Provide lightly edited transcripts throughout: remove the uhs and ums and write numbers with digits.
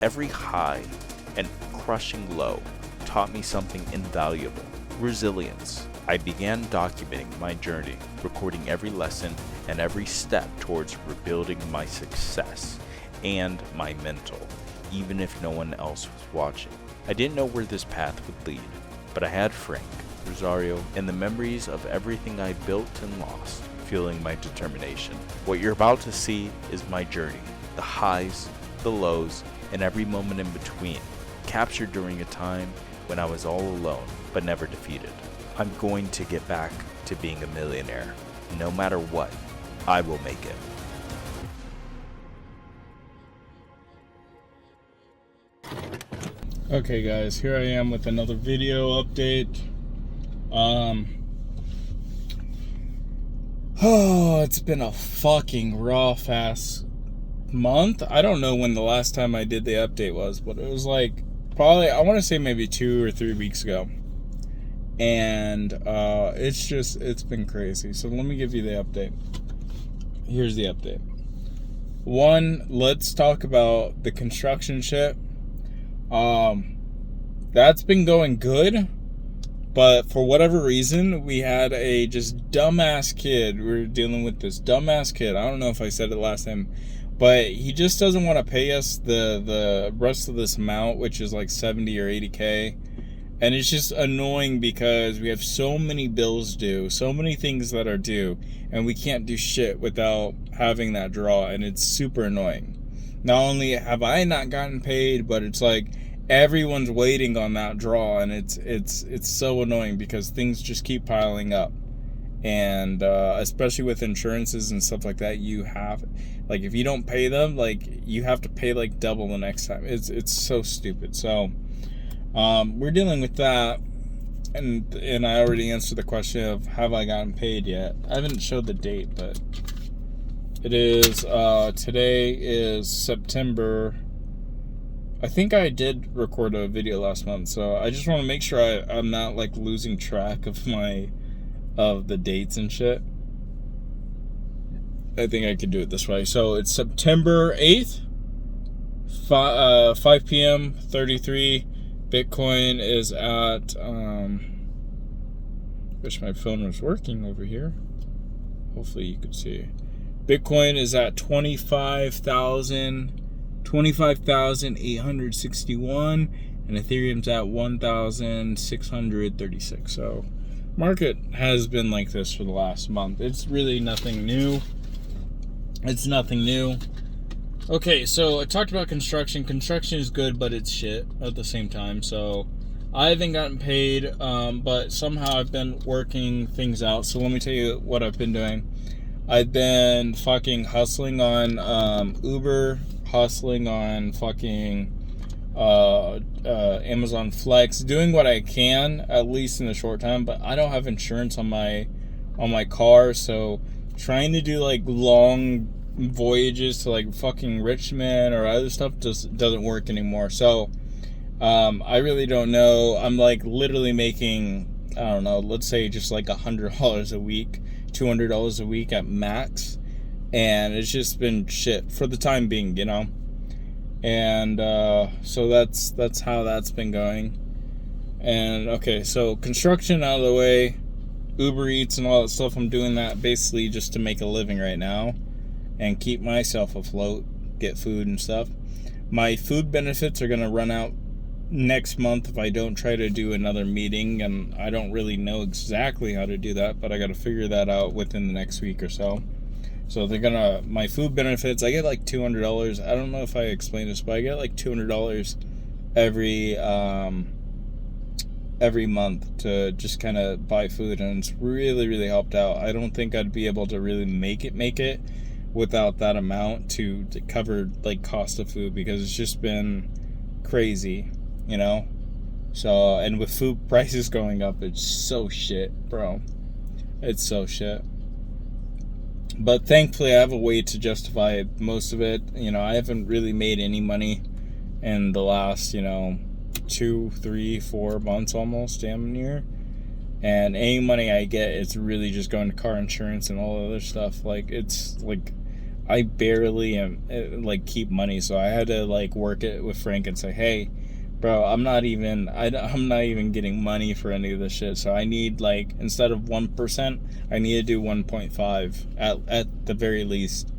Every high and crushing low taught me something invaluable: resilience. I began documenting my journey, recording every lesson and every step towards rebuilding my success and my mental, even if no one else was watching. I didn't know where this path would lead, but I had Frank, Rosario, and the memories of everything I built and lost fueling my determination. What you're about to see is my journey, the highs, the lows, and every moment in between, captured during a time when I was all alone but never defeated. I'm going to get back to being a millionaire. No matter what, I will make it. Okay guys, here I am with another video update. It's been a fucking rough ass month. I don't know when the last time I did the update was, but it was like probably, I want to say maybe 2 or 3 weeks ago. And it's been crazy. So let me give you the update. Here's the update. One, let's talk about the construction shit. That's been going good, but for whatever reason, we had a just dumbass kid. We were dealing with this dumbass kid. I don't know if I said it last time, but he just doesn't want to pay us the rest of this amount, which is like 70 or 80K. And it's just annoying because we have so many bills due, so many things that are due, and we can't do shit without having that draw, and it's super annoying. Not only have I not gotten paid, but it's like everyone's waiting on that draw, and it's so annoying because things just keep piling up. And especially with insurances and stuff like that, you have, like, if you don't pay them, like, you have to pay like double the next time. It's so stupid. So we're dealing with that, and I already answered the question of have I gotten paid yet. I haven't showed the date, but it is today is September. I think I did record a video last month, so I just want to make sure I'm not like losing track of the dates and shit. I think I could do it this way. So it's September 8th, 5 p.m. 33. Bitcoin is at, wish my phone was working over here. Hopefully you could see. Bitcoin is at 25,861, and Ethereum's at 1,636. So market has been like this for the last month. It's really nothing new. It's nothing new. Okay, so I talked about construction. Construction is good, but it's shit at the same time. So I haven't gotten paid, but somehow I've been working things out. So let me tell you what I've been doing. I've been fucking hustling on Uber, hustling on fucking Amazon Flex, doing what I can, at least in the short time, but I don't have insurance on my car, so trying to do like long voyages to like fucking Richmond or other stuff just doesn't work anymore. So I really don't know. I'm like literally making, I don't know, let's say just like $100 a week, $200 a week at max, and it's just been shit for the time being, you know. And so that's how that's been going. And okay, so construction out of the way, Uber Eats and all that stuff, I'm doing that basically just to make a living right now and keep myself afloat, get food and stuff. My food benefits are going to run out next month if I don't try to do another meeting, and I don't really know exactly how to do that, but I got to figure that out within the next week or so. So they're gonna, my food benefits, I get like $200. I don't know if I explained this, but I get like $200 every month to just kind of buy food, and it's really, really helped out. I don't think I'd be able to really make it without that amount to cover like cost of food, because it's just been crazy, you know. So, and with food prices going up, it's so shit, bro. It's so shit. But thankfully I have a way to justify most of it. You know, I haven't really made any money in the last, 2, 3, 4 months almost, damn near. And any money I get, it's really just going to car insurance and all other stuff. Like, it's like, I barely am like keep money, so I had to like work it with Frank and say, hey, bro, I'm not even getting money for any of this shit. So I need, like, instead of 1%, I need to do 1.5 at the very least.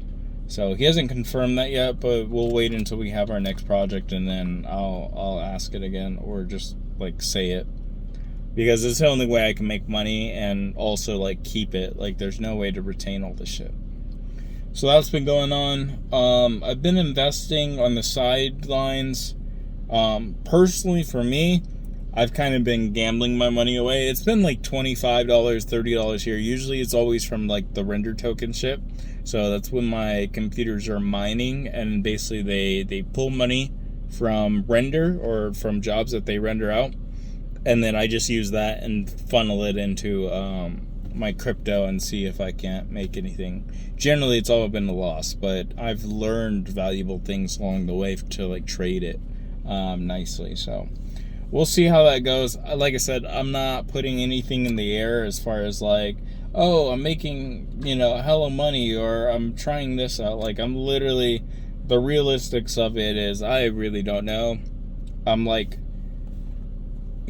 So he hasn't confirmed that yet, but we'll wait until we have our next project, and then I'll ask it again, or just like say it, because it's the only way I can make money and also like keep it. Like, there's no way to retain all this shit. So that's been going on. I've been investing on the sidelines. Personally, for me, I've kind of been gambling my money away. It's been like $25, $30 here. Usually it's always from like the render token shit. So that's when my computers are mining, and basically they pull money from render or from jobs that they render out. And then I just use that and funnel it into my crypto and see if I can't make anything. Generally, it's all been a loss, but I've learned valuable things along the way to like trade it nicely. So we'll see how that goes. Like I said, I'm not putting anything in the air as far as like, oh, I'm making, hella money, or I'm trying this out. Like, I'm literally, the realistics of it is I really don't know. I'm like,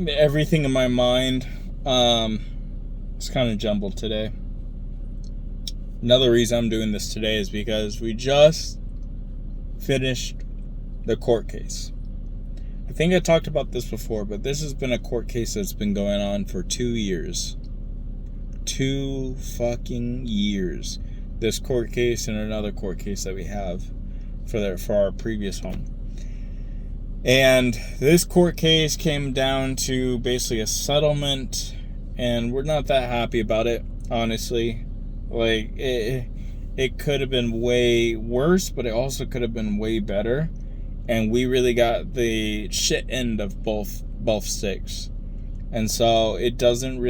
everything in my mind, it's kind of jumbled today. Another reason I'm doing this today is because we just finished the court case. I think I talked about this before, but this has been a court case that's been going on for 2 years. 2 fucking years. This court case and another court case that we have for our previous home. And this court case came down to basically a settlement, and we're not that happy about it, honestly. Like, it could have been way worse, but it also could have been way better. And we really got the shit end of both sticks. And so it doesn't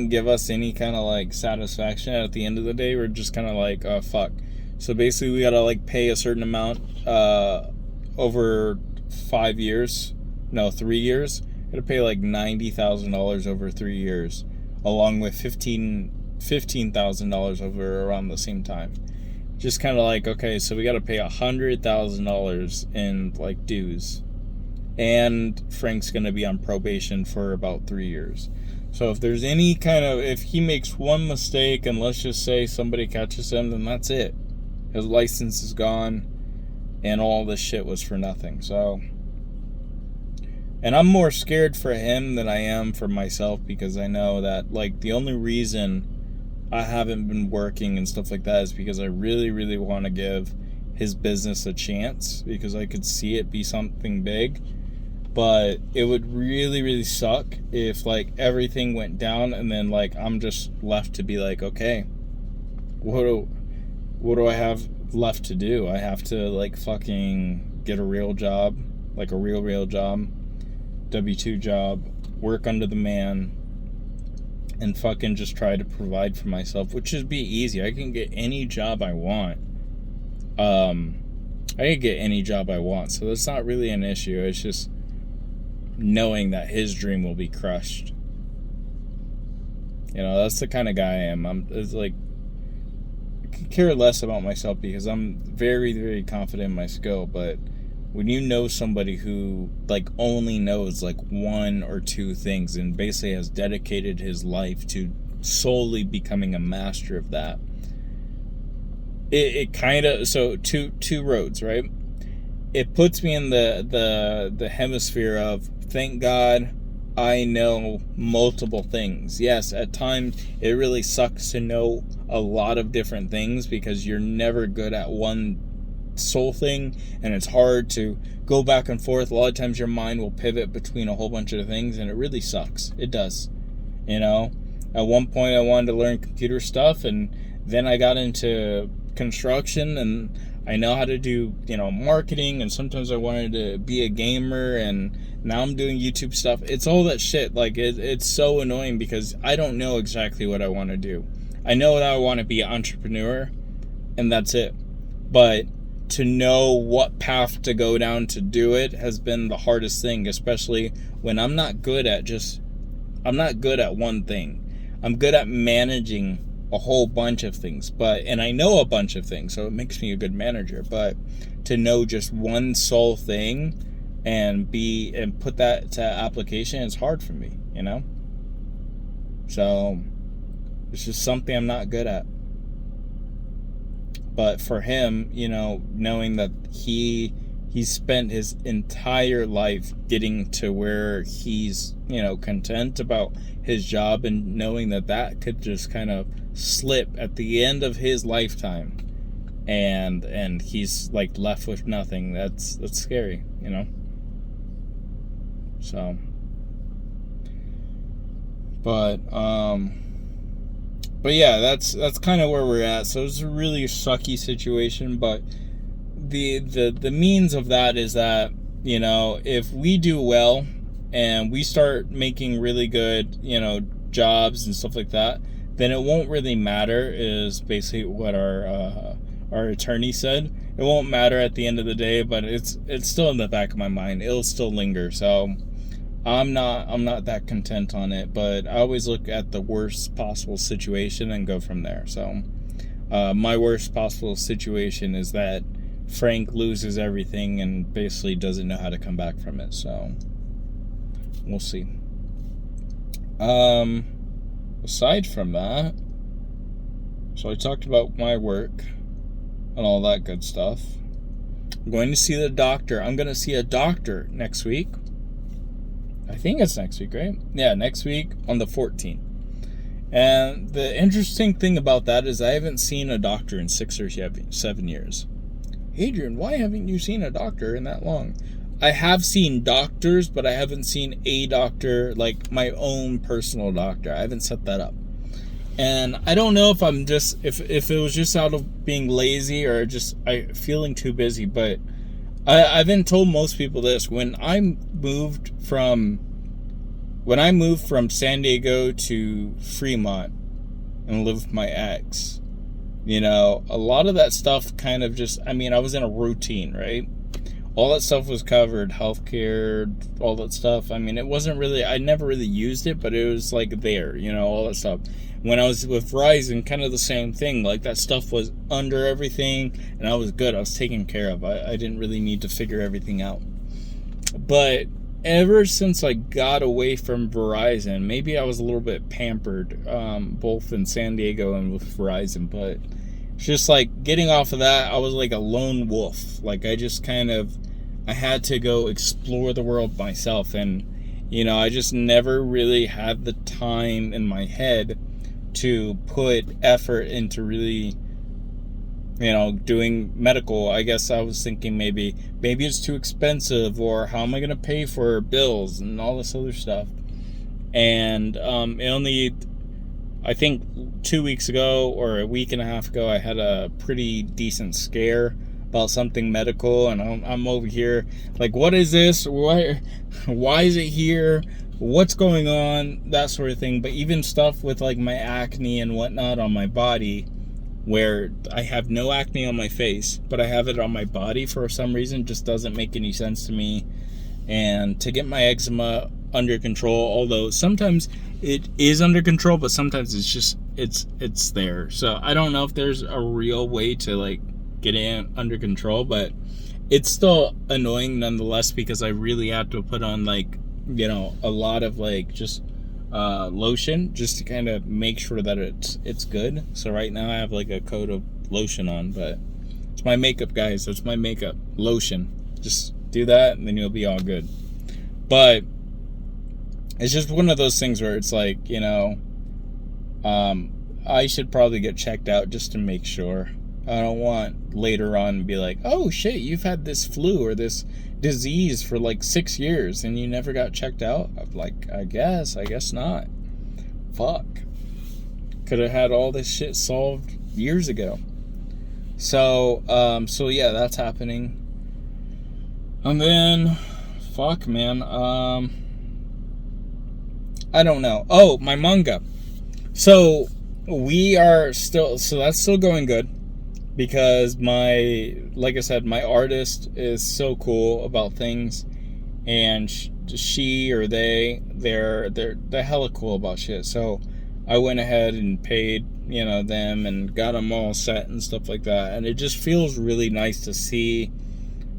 give us any kind of like satisfaction. At the end of the day, we're just kind of like, oh fuck. So basically we gotta like pay a certain amount over 5 years. No, 3 years. Gotta pay like $90,000 over 3 years, along with $15,000 over around the same time. Just kind of like, okay, so we got to pay $100,000 in like dues, and Frank's gonna be on probation for about 3 years. So if there's any kind of, if he makes one mistake, and let's just say somebody catches him, then that's it. His license is gone, and all this shit was for nothing. So, and I'm more scared for him than I am for myself, because I know that like the only reason I haven't been working and stuff like that is because I really, really want to give his business a chance, because I could see it be something big. But it would really, really suck if like everything went down, and then like I'm just left to be like, okay, what do I have left to do? I have to like fucking get a real job, like a real job, W-2 job, work under the man, and fucking just try to provide for myself, which should be easy. I can get any job I want. I can get any job I want, so that's not really an issue. It's just knowing that his dream will be crushed. That's the kind of guy I am. It's like, I could care less about myself, because I'm very, very confident in my skill. But when you know somebody who like only knows like 1 or 2 things, and basically has dedicated his life to solely becoming a master of that, it kind of, so two roads, right? It puts me in the hemisphere of, thank God I know multiple things. Yes, at times it really sucks to know a lot of different things, because you're never good at one sole thing, and it's hard to go back and forth. A lot of times your mind will pivot between a whole bunch of things, and it really sucks. It does. At one point I wanted to learn computer stuff, and then I got into construction, and I know how to do, marketing, and sometimes I wanted to be a gamer, and now I'm doing YouTube stuff. It's all that shit. Like, it's so annoying, because I don't know exactly what I want to do. I know that I want to be an entrepreneur, and that's it. But to know what path to go down to do it has been the hardest thing, especially when I'm not good at one thing. I'm good at managing a whole bunch of things, and I know a bunch of things, so it makes me a good manager. But to know just one sole thing and put that to application is hard for me, you know? So it's just something I'm not good at. But for him, you know, knowing that he spent his entire life getting to where he's, you know, content about his job, and knowing that that could just kind of slip at the end of his lifetime, and he's like left with nothing. That's scary, you know. So, but yeah, that's kind of where we're at. So it's a really sucky situation, but the means of that is that, you know, if we do well and we start making really good, you know, jobs and stuff like that, then it won't really matter, is basically what our attorney said. It won't matter at the end of the day, but it's still in the back of my mind. It'll still linger. So I'm not that content on it, but I always look at the worst possible situation and go from there. So my worst possible situation is that Frank loses everything and basically doesn't know how to come back from it. So we'll see. Aside from that, so I talked about my work and all that good stuff. I'm going to see the doctor. I'm going to see a doctor next week. I think it's next week, right? Yeah, next week on the 14th. And the interesting thing about that is I haven't seen a doctor in 6 or 7 years. Adrian, why haven't you seen a doctor in that long? I have seen doctors, but I haven't seen a doctor, like my own personal doctor. I haven't set that up. And I don't know if I'm just, if it was just out of being lazy or just feeling too busy, but I've been told most people this. When I moved from San Diego to Fremont and lived with my ex, you know, a lot of that stuff kind of just, I mean, I was in a routine, right? All that stuff was covered, healthcare, all that stuff. I mean, it wasn't really, I never really used it, but it was like there, you know, all that stuff. When I was with Verizon, kind of the same thing. Like that stuff was under everything, and I was good. I was taken care of. I didn't really need to figure everything out. But ever since I got away from Verizon, maybe I was a little bit pampered, both in San Diego and with Verizon, but it's just like getting off of that, I was like a lone wolf. Like I had to go explore the world myself, and you know, I just never really had the time in my head to put effort into really, you know, doing medical. I guess I was thinking maybe it's too expensive, or how am I going to pay for bills and all this other stuff. And I think 2 weeks ago or a week and a half ago, I had a pretty decent scare about something medical, and I'm over here like, what is this? Why is it here? What's going on? That sort of thing. But even stuff with like my acne and whatnot on my body, where I have no acne on my face, but I have it on my body for some reason, just doesn't make any sense to me. And to get my eczema under control, although sometimes it is under control, but sometimes it's just it's there. So I don't know if there's a real way to like get it under control, but it's still annoying nonetheless, because I really have to put on like, you know, a lot of like just lotion just to kind of make sure that it's good. So right now I have like a coat of lotion on, but it's my makeup, guys. So it's my makeup lotion. Just do that and then you'll be all good. But it's just one of those things where it's like, you know, I should probably get checked out just to make sure. I don't want later on to be like, oh shit, you've had this flu or this disease for like 6 years and you never got checked out. I'm like, I guess not. Fuck. Could have had all this shit solved years ago. So yeah, that's happening. And then, fuck, man. I don't know. Oh, my manga. So that's still going good. Because like I said, my artist is so cool about things, and they're hella cool about shit. So I went ahead and paid, them and got them all set and stuff like that. And it just feels really nice to see,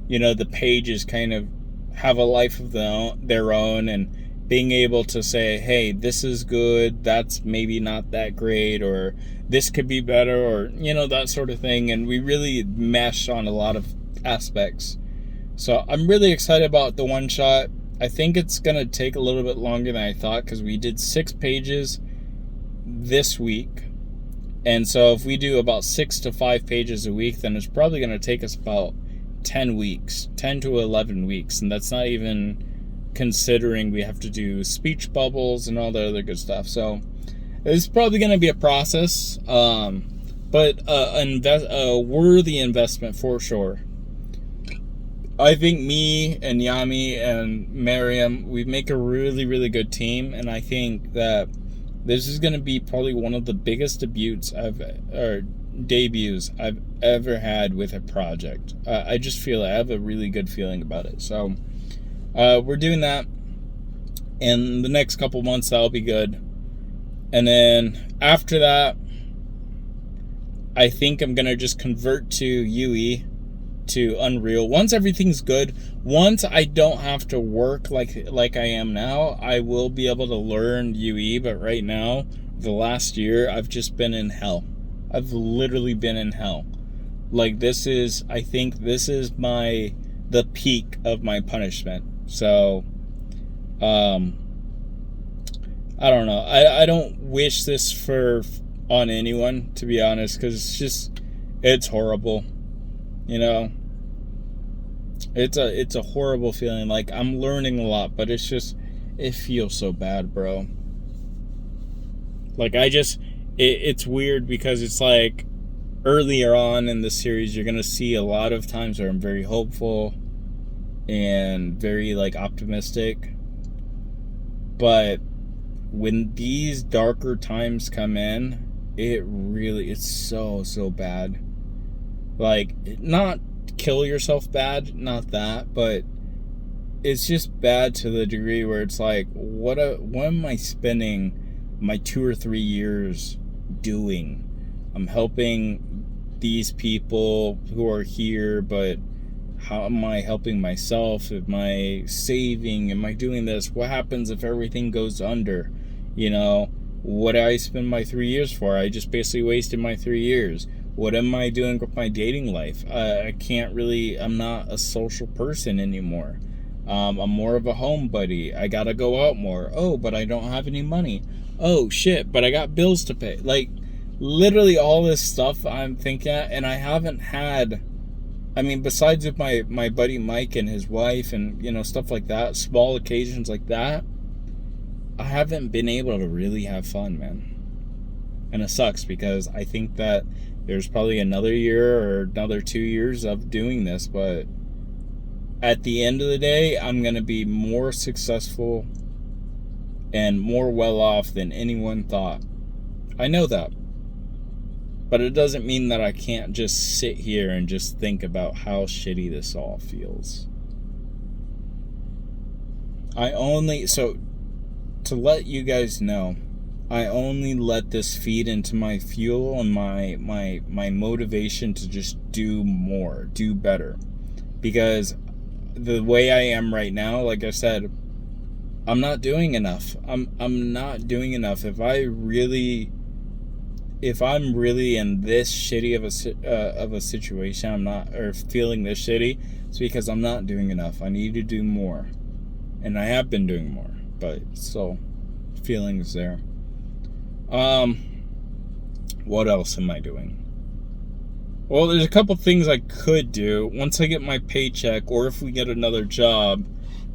the pages kind of have a life of their own, and being able to say, hey, this is good, that's maybe not that great, or this could be better, or, that sort of thing. And we really mesh on a lot of aspects. So I'm really excited about the one shot. I think it's going to take a little bit longer than I thought, because we did 6 pages this week. And so if we do about 6 to 5 pages a week, then it's probably going to take us about 10 weeks, 10 to 11 weeks. And that's not even considering we have to do speech bubbles and all the other good stuff. So it's probably going to be a process, but a worthy investment for sure. I think me and Yami and Miriam, we make a really, really good team, and I think that this is going to be probably one of the biggest debuts I've ever had with a project. I just feel I have a really good feeling about it. So we're doing that. In the next couple months, that'll be good. And then after that, I think I'm going to just convert to UE, to Unreal. Once everything's good, once I don't have to work like I am now, I will be able to learn UE. But right now, the last year, I've just been in hell. I've literally been in hell. Like, I think this is the peak of my punishment. So, I don't know. I don't wish this on anyone, to be honest, because it's horrible. It's a horrible feeling. Like, I'm learning a lot, but it feels so bad, bro. Like, it's weird, because it's like earlier on in the series, you're gonna see a lot of times where I'm very hopeful and very optimistic, but when these darker times come in, it's so bad. Like, not kill yourself bad, not that, but it's just bad to the degree where it's like, what am I spending my 2 or 3 years doing? I'm helping these people who are here, but how am I helping myself? Am I saving? Am I doing this? What happens if everything goes under? What did I spend my 3 years for? I just basically wasted my 3 years. What am I doing with my dating life? I'm not a social person anymore. I'm more of a homebody. I gotta go out more. Oh, but I don't have any money. Oh, shit, but I got bills to pay. Like, literally all this stuff I'm thinking at, and I haven't had, besides with my buddy Mike and his wife and, stuff like that, small occasions like that, I haven't been able to really have fun, man. And it sucks, because I think that there's probably another year or another 2 years of doing this, but at the end of the day, I'm going to be more successful and more well off than anyone thought. I know that. But it doesn't mean that I can't just sit here and just think about how shitty this all feels. So to let you guys know, I only let this feed into my fuel and my motivation to just do more, do better. Because the way I am right now, like I said, I'm not doing enough. I'm not doing enough. If I'm really in this shitty of a situation, or feeling this shitty, it's because I'm not doing enough. I need to do more. And I have been doing more, but still, feelings there. What else am I doing? Well, there's a couple things I could do. Once I get my paycheck, or if we get another job,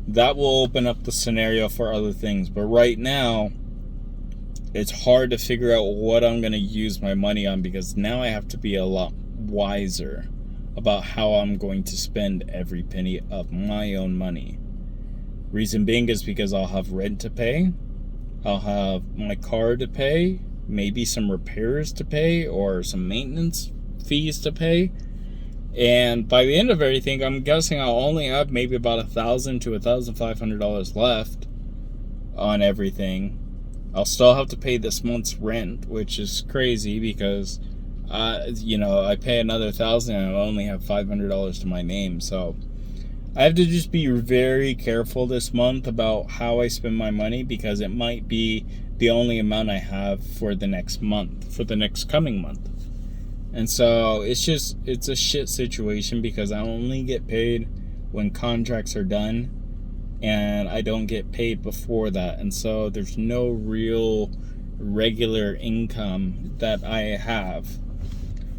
that will open up the scenario for other things. But right now, it's hard to figure out what I'm going to use my money on, because now I have to be a lot wiser about how I'm going to spend every penny of my own money. Reason being is because I'll have rent to pay, I'll have my car to pay, maybe some repairs to pay, or some maintenance fees to pay. And by the end of everything, I'm guessing I'll only have maybe about $1,000 to $1,500 left on everything. I'll still have to pay this month's rent, which is crazy because, I pay another $1,000 and I only have $500 to my name. So I have to just be very careful this month about how I spend my money, because it might be the only amount I have for the next month, for the next coming month. And so it's a shit situation because I only get paid when contracts are done, and I don't get paid before that. And so there's no real regular income that I have.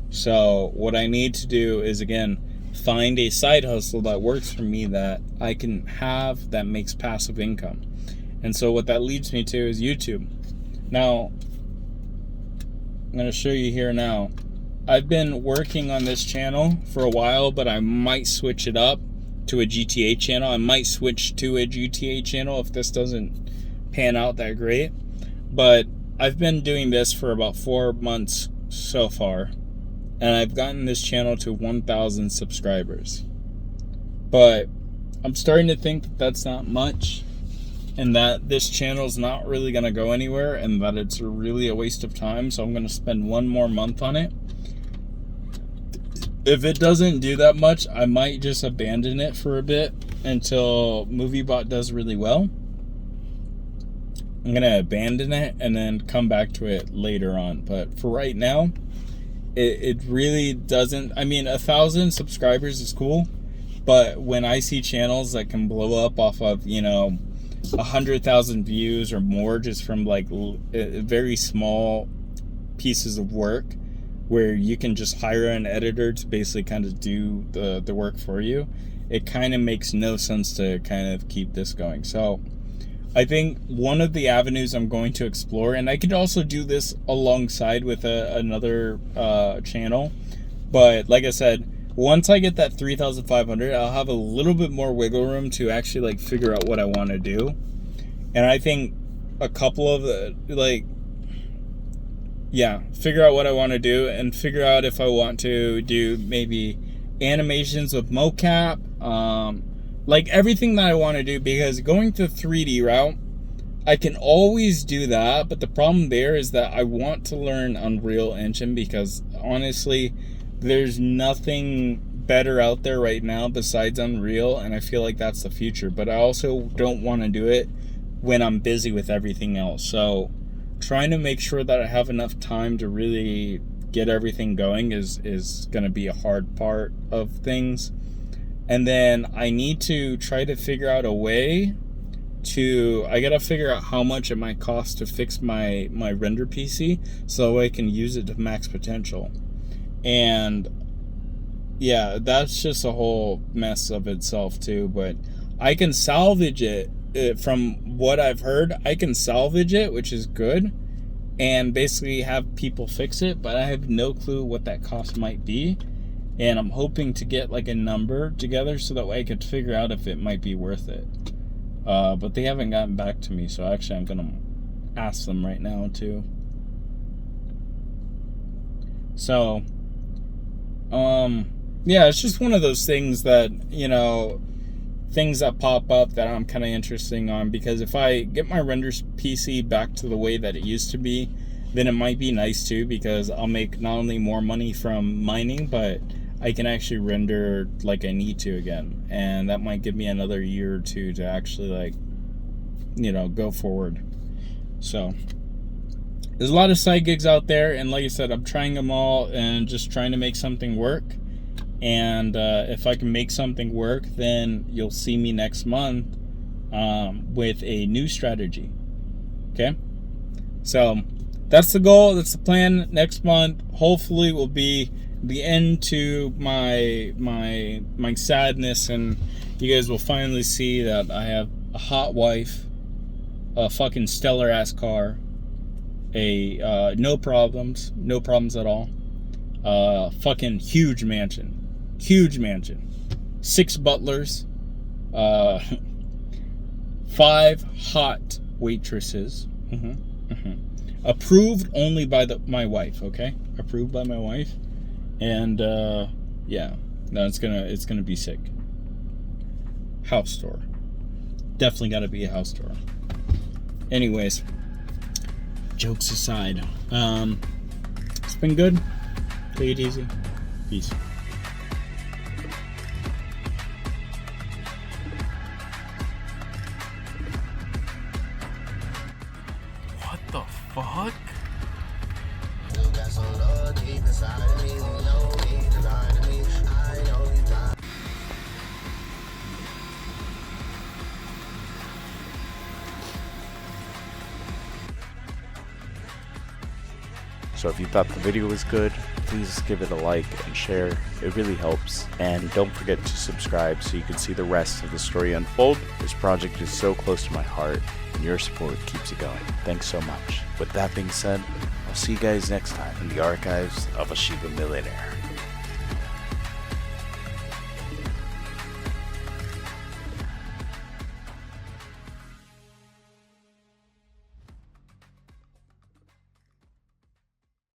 So what I need to do is, again, find a side hustle that works for me that I can have that makes passive income. And so what that leads me to is YouTube. Now, I'm going to show you here now. I've been working on this channel for a while, but I might switch it up to a GTA channel. I might switch to a GTA channel if this doesn't pan out that great. But I've been doing this for about 4 months so far, and I've gotten this channel to 1,000 subscribers. But I'm starting to think that that's not much, and that this channel's not really going to go anywhere, and that it's really a waste of time. So I'm going to spend 1 more month on it. If it doesn't do that much, I might just abandon it for a bit until MovieBot does really well. I'm going to abandon it and then come back to it later on. But for right now, it really doesn't. I mean, 1,000 subscribers is cool, but when I see channels that can blow up off of, 100,000 views or more just from like very small pieces of work, where you can just hire an editor to basically kind of do the work for you, it kind of makes no sense to kind of keep this going. So I think one of the avenues I'm going to explore, and I could also do this alongside with another channel, but like I said, once I get that 3,500, I'll have a little bit more wiggle room to actually like figure out what I want to do. And I think a couple of figure out what I want to do, and figure out if I want to do maybe animations with mocap, like everything that I want to do, because going the 3D route, I can always do that, but the problem there is that I want to learn Unreal Engine, because honestly, there's nothing better out there right now besides Unreal, and I feel like that's the future. But I also don't want to do it when I'm busy with everything else. So trying to make sure that I have enough time to really get everything going is going to be a hard part of things. And then I need to try to figure out a way I gotta figure out how much it might cost to fix my render PC so I can use it to max potential. And yeah, that's just a whole mess of itself too, but I can salvage it. From what I've heard, I can salvage it, which is good, and basically have people fix it, but I have no clue what that cost might be. And I'm hoping to get like a number together so that way I could figure out if it might be worth it. But they haven't gotten back to me, so actually I'm gonna ask them right now too. So, yeah, it's just one of those things that, things that pop up that I'm kind of interested on, because if I get my render PC back to the way that it used to be, then it might be nice too, because I'll make not only more money from mining, but I can actually render like I need to again, and that might give me another year or two to actually go forward. So there's a lot of side gigs out there, and like I said, I'm trying them all and just trying to make something work. And if I can make something work, then you'll see me next month with a new strategy. Okay, so that's the goal, that's the plan. Next month hopefully will be the end to my sadness, and you guys will finally see that I have a hot wife, a fucking stellar ass car, no problems at all, fucking huge mansion, 6 butlers, 5 hot waitresses, approved only by my wife. Okay, approved by my wife. And yeah, no, it's gonna be sick. House tour, definitely got to be a house tour. Anyways, jokes aside, it's been good. Take it easy. Peace. What the fuck? So if you thought the video was good, please give it a like and share. It really helps. And don't forget to subscribe so you can see the rest of the story unfold. This project is so close to my heart, and your support keeps it going. Thanks so much. With that being said, I'll see you guys next time in the archives of a Shiba Millionaire.